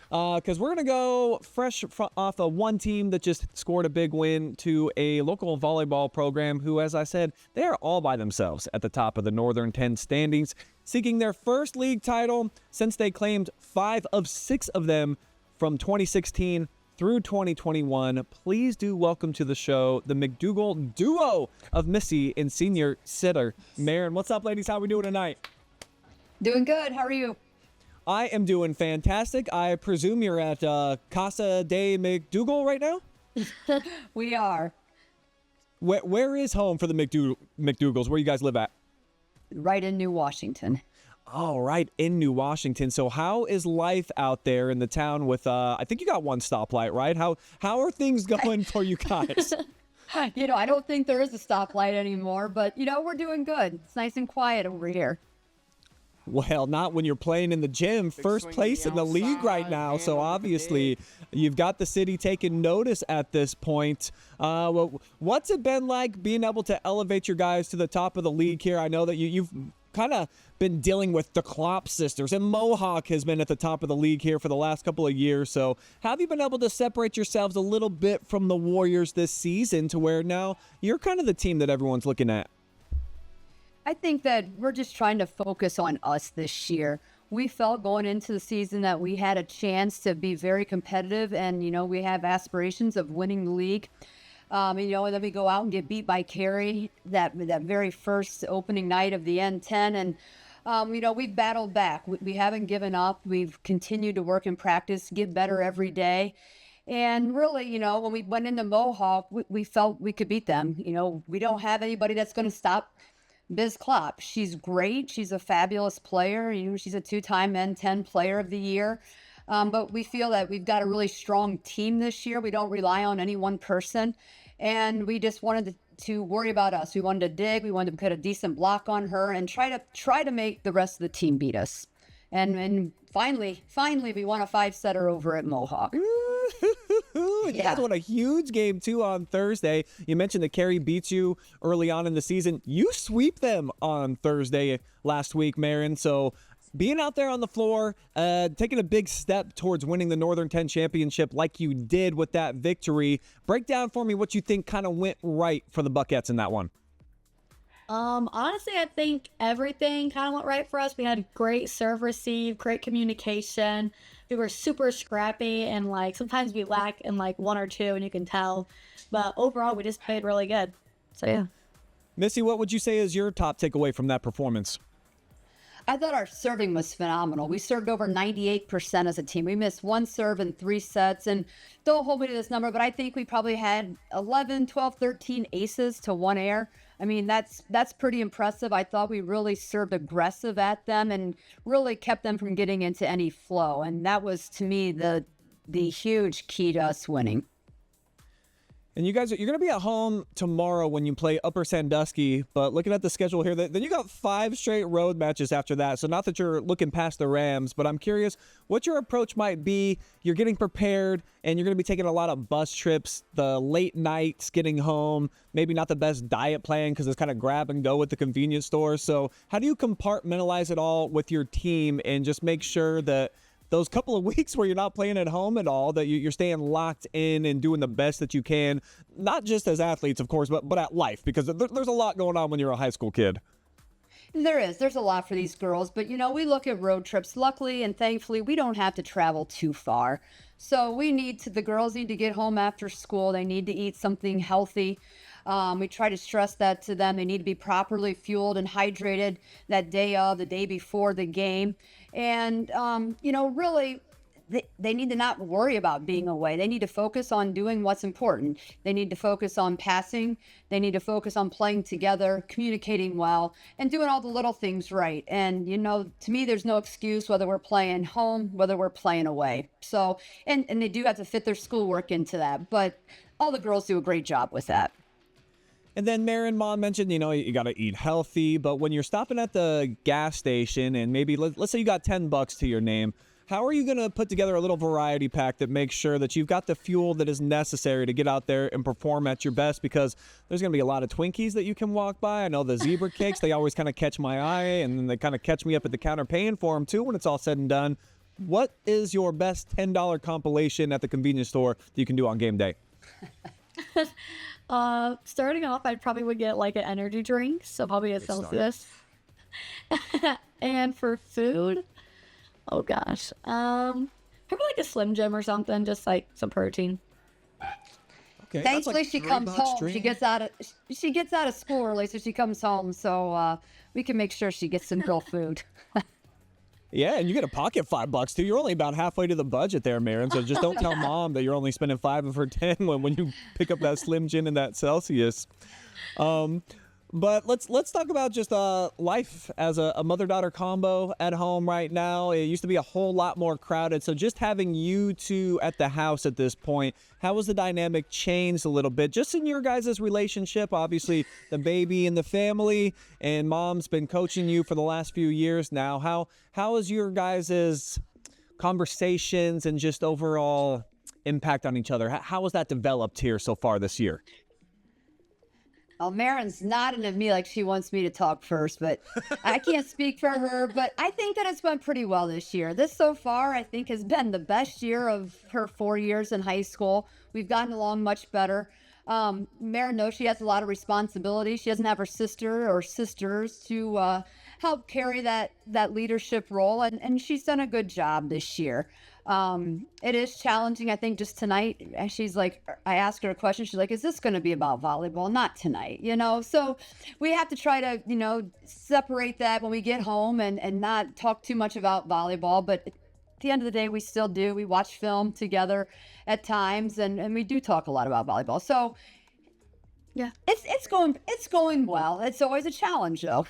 because we're going to go fresh off of one team that just scored a big win to a local volleyball program who, as I said, they are all by themselves at the top of the Northern 10 standings, seeking their first league title since they claimed 5 of 6 of them from 2016 through 2021. Please do welcome to the show the McDougal duo of Missy and senior sitter Maren. What's up, ladies? How are we doing tonight? Doing good. How are you? I am doing fantastic. I presume you're at Casa de McDougal right now? We are. Where is home for the McDougals? Where you guys live at? Right in New Washington. All right, in New Washington. So how is life out there in the town with, I think you got one stoplight, right? How are things going for you guys? I don't think there is a stoplight anymore, but, we're doing good. It's nice and quiet over here. Well, not when you're playing in the gym. First place in the league right now. So obviously you've got the city taking notice at this point. What's it been like being able to elevate your guys to the top of the league here? I know that you've kind of been dealing with the Klopp sisters, and Mohawk has been at the top of the league here for the last couple of years. So have you been able to separate yourselves a little bit from the Warriors this season to where now you're kind of the team that everyone's looking at? I think that we're just trying to focus on us this year. We felt going into the season that we had a chance to be very competitive, and, we have aspirations of winning the league. And then we go out and get beat by Kerry that very first opening night of the N10. And, we've battled back. We haven't given up. We've continued to work and practice, get better every day. And really, when we went into Mohawk, we felt we could beat them. We don't have anybody that's going to stop Biz Klopp. She's great. She's a fabulous player. She's a 2-time N10 Player of the Year. But we feel that we've got a really strong team this year. We don't rely on any one person. And we just wanted to worry about us. We wanted to dig. We wanted to put a decent block on her and try to make the rest of the team beat us. And finally, we won a 5-setter over at Mohawk. You guys won a huge game, too, on Thursday. You mentioned that Kerry beat you early on in the season. You sweep them on Thursday last week, Maren. So being out there on the floor, taking a big step towards winning the Northern 10 championship like you did with that victory, break down for me what you think kind of went right for the Buckettes in that one. Honestly, I think everything kind of went right for us. We had great serve receive, great communication. We were super scrappy, and sometimes we lack in one or two, and you can tell. But overall, we just played really good. So yeah. Missy, what would you say is your top takeaway from that performance? I thought our serving was phenomenal. We served over 98% as a team. We missed one serve in 3 sets, and don't hold me to this number, but I think we probably had 11, 12, 13 aces to 1 air. I mean, that's pretty impressive. I thought we really served aggressive at them and really kept them from getting into any flow. And that was, to me, the huge key to us winning. And you guys, you're going to be at home tomorrow when you play Upper Sandusky, but looking at the schedule here, then you got 5 straight road matches after that. So not that you're looking past the Rams, but I'm curious what your approach might be. You're getting prepared, and you're going to be taking a lot of bus trips, the late nights getting home, maybe not the best diet plan because it's kind of grab and go with the convenience store. So how do you compartmentalize it all with your team and just make sure that those couple of weeks where you're not playing at home at all, that you're staying locked in and doing the best that you can, not just as athletes, of course, but at life, because there's a lot going on when you're a high school kid. There's a lot for these girls, but we look at road trips. Luckily and thankfully, we don't have to travel too far. So the girls need to get home after school. They need to eat something healthy. We try to stress that to them. They need to be properly fueled and hydrated that the day before the game. And, really, they need to not worry about being away. They need to focus on doing what's important. They need to focus on passing. They need to focus on playing together, communicating well, and doing all the little things right. And, to me, there's no excuse whether we're playing home, whether we're playing away. So, and they do have to fit their schoolwork into that. But all the girls do a great job with that. And then Maren, Mom mentioned, you got to eat healthy, but when you're stopping at the gas station and maybe let's say you got $10 to your name, how are you going to put together a little variety pack that makes sure that you've got the fuel that is necessary to get out there and perform at your best? Because there's going to be a lot of Twinkies that you can walk by. I know the zebra cakes, they always kind of catch my eye, and then they kind of catch me up at the counter paying for them too when it's all said and done. what is your best $10 compilation at the convenience store that you can do on game day? Starting off, I probably would get like an energy drink, so probably a Celsius. And for food, oh gosh, probably like a Slim Jim or something, just like some protein. Okay, Thankfully, that's like she comes home. $3. She gets out of school early, so she comes home. So we can make sure she gets some real food. Yeah, and you get a pocket $5 too. You're only about halfway to the budget there, Maren. So just don't tell mom that you're only spending 5 of her 10 when you pick up that Slim Jim and that Celsius. But let's talk about just life as a mother-daughter combo at home right now. It used to be a whole lot more crowded. So just having you two at the house at this point, how has the dynamic changed a little bit? Just in your guys' relationship, obviously the baby and the family, and mom's been coaching you for the last few years now. How is your guys' conversations and just overall impact on each other? How has that developed here so far this year? Well, Maren's nodding at me like she wants me to talk first, but I can't speak for her. But I think that it's went pretty well this year. This so far, I think, has been the best year of her 4 years in high school. We've gotten along much better. Maren knows she has a lot of responsibility. She doesn't have her sister or sisters to help carry that leadership role, and she's done a good job this year. It is challenging. I think just tonight, she's like, I asked her a question. She's like, is this going to be about volleyball? Not tonight, So we have to try to, separate that when we get home and not talk too much about volleyball. But at the end of the day, we still do. We watch film together at times, and we do talk a lot about volleyball. So yeah, it's going well. It's always a challenge, though.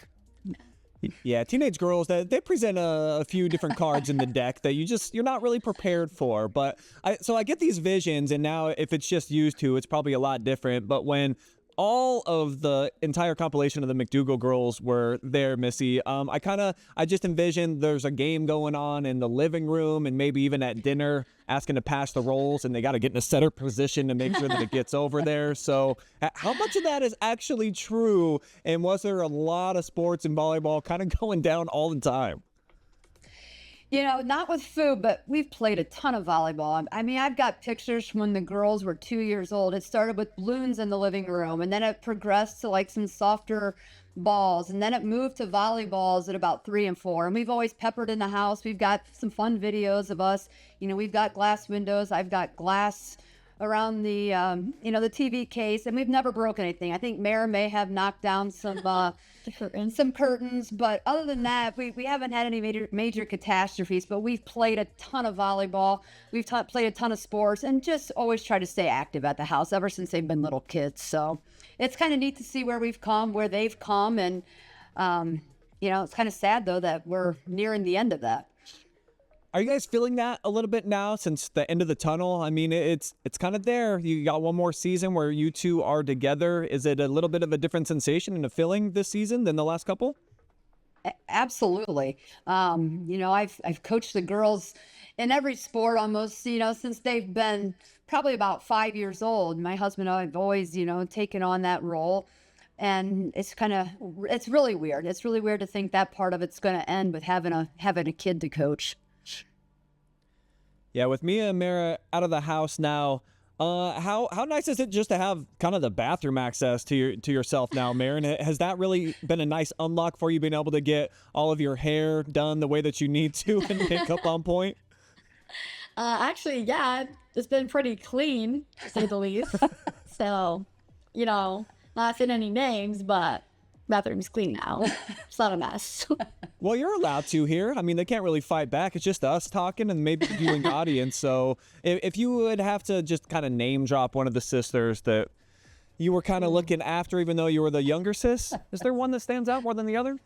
Yeah, teenage girls, they present a few different cards in the deck that you're not really prepared for. But I get these visions, and now if it's just used to, it's probably a lot different. But when all of the entire compilation of the McDougal girls were there, Missy, I just envisioned there's a game going on in the living room and maybe even at dinner asking to pass the rolls, and they got to get in a setter position to make sure that it gets over there. So how much of that is actually true? And was there a lot of sports and volleyball kind of going down all the time? Not with food, but we've played a ton of volleyball. I mean, I've got pictures from when the girls were 2 years old. It started with balloons in the living room, and then it progressed to like some softer balls, and then it moved to volleyballs at about 3 and 4. And we've always peppered in the house. We've got some fun videos of us. We've got glass windows. I've got glass around the the TV case, and we've never broken anything. I think Maren may have knocked down some curtains, but other than that, we haven't had any major catastrophes. But we've played a ton of volleyball. We've played a ton of sports, and just always try to stay active at the house ever since they've been little kids. So it's kind of neat to see where we've come, where they've come, and it's kind of sad though that we're nearing the end of that. Are you guys feeling that a little bit now since the end of the tunnel? I mean, it's kind of there. You got one more season where you two are together. Is it a little bit of a different sensation and a feeling this season than the last couple? Absolutely. I've coached the girls in every sport almost, since they've been probably about 5 years old. My husband and I have always, taken on that role. And it's really weird. It's really weird to think that part of it's going to end with having a kid to coach. Yeah, with Mia and Mara out of the house now, how nice is it just to have kind of the bathroom access to yourself now, Maren? Has that really been a nice unlock for you, being able to get all of your hair done the way that you need to and makeup on point? Actually, yeah, it's been pretty clean, to say the least. So, not saying any names, but bathroom's clean now. It's not a mess. Well, you're allowed to here. I mean, they can't really fight back. It's just us talking and maybe the viewing audience. So if you would have to just kind of name drop one of the sisters that you were kind of looking after, even though you were the younger sis, is there one that stands out more than the other?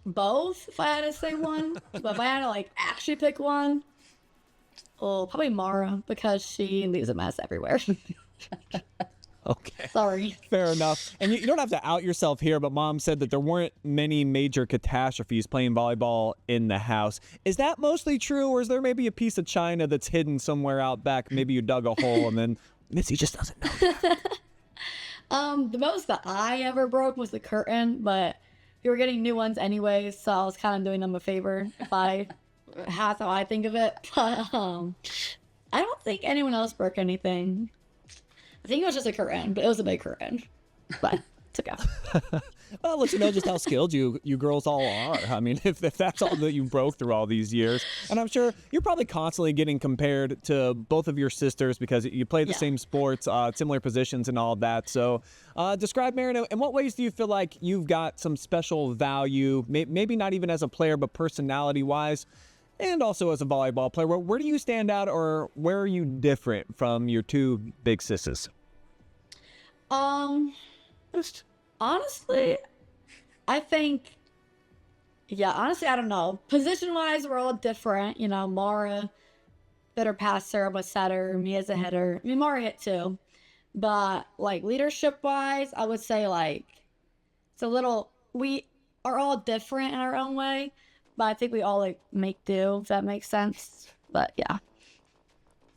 Both, if I had to say one. But if I had to actually pick one, probably Mara, because she leaves a mess everywhere. Okay. Sorry. Fair enough. And you don't have to out yourself here, but Mom said that there weren't many major catastrophes playing volleyball in the house. Is that mostly true, or is there maybe a piece of china that's hidden somewhere out back? Maybe you dug a hole and then Missy just doesn't know. The most that I ever broke was the curtain, but we were getting new ones anyways, so I was kind of doing them a favor if I That's how I think of it. But I don't think anyone else broke anything. I think it was just a curtain, but it was a big curtain. But it's okay. Well, it lets you know just how skilled you girls all are. I mean, if that's all that you broke through all these years. And I'm sure you're probably constantly getting compared to both of your sisters because you play the same sports, similar positions and all of that. So describe, Maren, in what ways do you feel like you've got some special value, maybe not even as a player, but personality-wise, and also as a volleyball player? Where do you stand out, or where are you different from your two big sisters? Honestly, I think, honestly, I don't know. Position-wise, we're all different. You know, Mara, better passer, I'm a setter, me as a hitter. I mean, Mara hit too. But, like, leadership-wise, I would say, like, we are all different in our own way, but I think we all, like, make do, if that makes sense. But, yeah.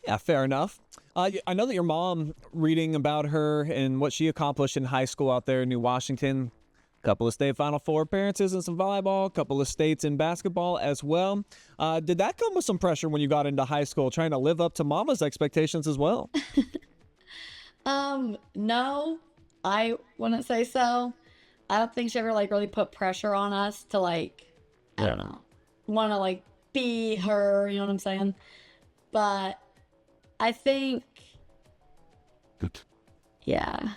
Yeah, fair enough. I know that your mom, reading about her and what she accomplished in high school out there in New Washington, a couple of state Final Four appearances in some volleyball, a couple of states in basketball as well. Did that come with some pressure when you got into high school, trying to live up to mama's expectations as well? No, I wouldn't say so. I don't think she ever, like, really put pressure on us to, like, I don't know, want to, like, be her, you know what I'm saying? But I think, I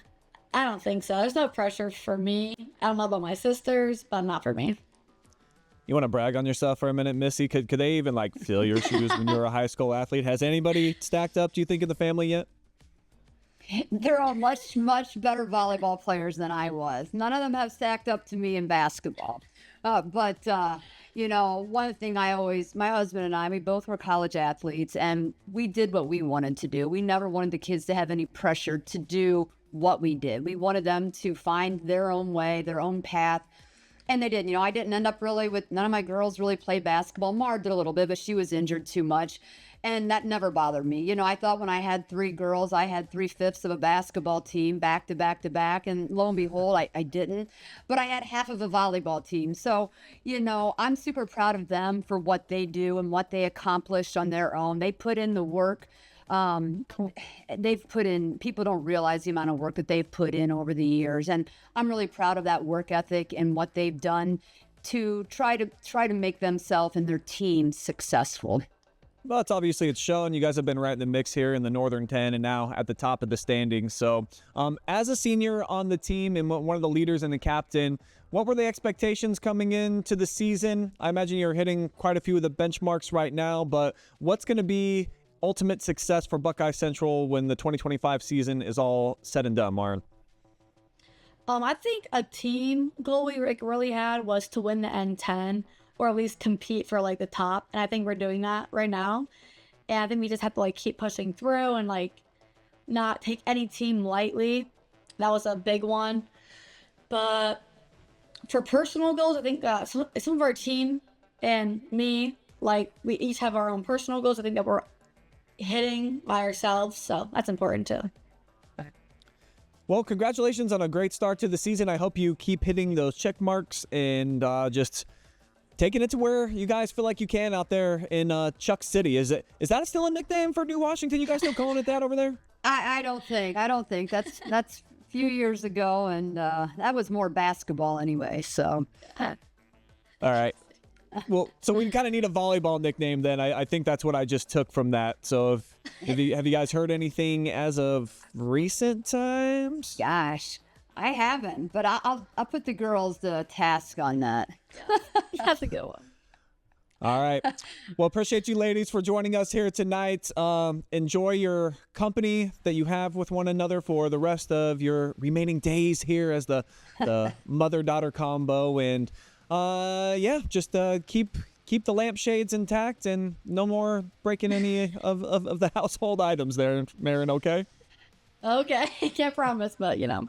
don't think so. There's no pressure for me. I don't know about my sisters, but not for me. You want to brag on yourself for a minute, Missy? Could they even, like, fill your shoes when you were a high school athlete? Has anybody stacked up, do you think, in the family yet? They're all much, much better volleyball players than I was. None of them have stacked up to me in basketball. You know, one thing my husband and I, we both were college athletes, and we did what we wanted to do. We never wanted the kids to have any pressure to do what we did. We wanted them to find their own way, their own path. And they did. You know, I didn't end up really with, none of my girls really played basketball. Mar did a little bit, but she was injured too much. And that never bothered me. You know, I thought when I had 3 girls, I had 3/5 of a basketball team back to back to back. And lo and behold, I didn't. But I had half of a volleyball team. So, you know, I'm super proud of them for what they do and what they accomplished on their own. They put in the work. They've put in, people don't realize the amount of work that they've put in over the years. And I'm really proud of that work ethic and what they've done to try to make themselves and their team successful. Well, it's shown. You guys have been right in the mix here in the Northern 10 and now at the top of the standings. So as a senior on the team and one of the leaders and the captain, what were the expectations coming into the season? I imagine you're hitting quite a few of the benchmarks right now, but what's going to be ultimate success for Buckeye Central when the 2025 season is all said and done, Maren? I think a team goal we really had was to win the N10, or at least compete for, like, the top. And I think we're doing that right now. And I think we just have to, like, keep pushing through and, like, not take any team lightly. That was a big one. But for personal goals, I think some of our team and me, like, we each have our own personal goals. I think that we're hitting by ourselves. So that's important too. Well, congratulations on a great start to the season. I hope you keep hitting those check marks and just taking it to where you guys feel like you can out there in Chuck City. Is that still a nickname for New Washington? You guys still calling it that over there? I don't think that's a few years ago, and that was more basketball anyway. So, all right. Well, so we kind of need a volleyball nickname then. I think that's what I just took from that. So have you guys heard anything as of recent times? gosh, I haven't, but I'll put the girls to task on that. That's a good one. All right. Well, appreciate you ladies for joining us here tonight. Enjoy your company that you have with one another for the rest of your remaining days here as the mother-daughter combo. And just keep the lampshades intact and no more breaking any of the household items there, Maren, okay? Okay. Can't promise, but you know.